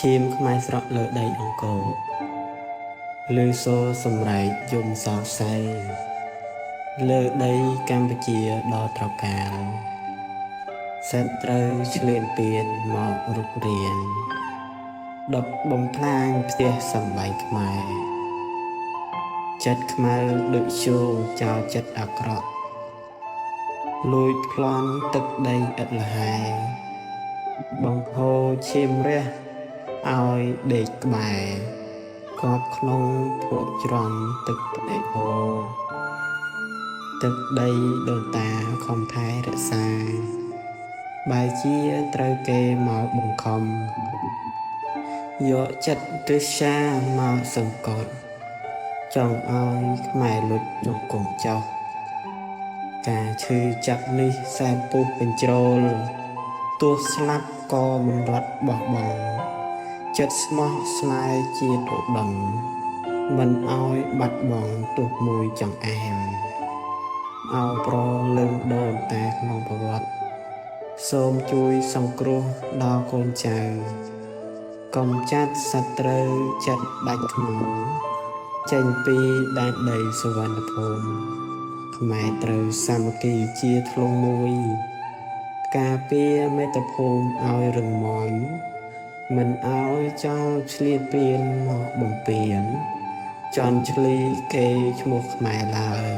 ឈាមខ្មែរស្រក់លើដីអង្គរឮសូរសម្រែកយំសោកសៅលើដីកម្ពុជាដ៏ត្រកាលសត្រូវឆ្លៀនពៀនមករុករានដុតបំផ្លាញផ្ទះសម្បែងខ្មែរចិត្តខ្មៅដូចជោងចោលចិត្តអាក្រក់លួចប្លន់ទឹកដីឥតលហែបង្ហូរឈាមរះឲ្យដេកក្បែរកប់ក្នុងភក់ច្រំទឹកផ្ដេកហូរទឹកដីដូនតាខំថែរក្សាបែរជាត្រូវគេមកបង្ខំយកចិត្តទិសាមកសង្កត់ចង់ឲ្យខ្មែរលុចជង្គង់ចោះការឈឺចាប់នេះសែនពុះបញ្ជ្រោលទោះស្លាប់ក៏មិនរត់បោះបង់ចិត្តស្មោះស្នេហ៍ជាតិឧត្តមមិនឲ្យបាត់បង់ទោះមួយចង្អែមអោប្រលើងដូនតាក្នុងប្រវត្តិសូមជួយសង្គ្រោះដល់កូនចៅកុំចាត់សត្រូវចិត្តដាច់ខ្នងចេញពីដែនដីសុវណ្ណភូមិខ្មែរត្រូវសាមគ្គីជាធ្លុងមួយការពារមេត្តាភូមិឲ្យរឹងមាំមិនឲ្យចោលឆ្លៀតពៀនមកបំពេញចន់ឆ្លីគេឈ្មោះខ្មែរឡើយ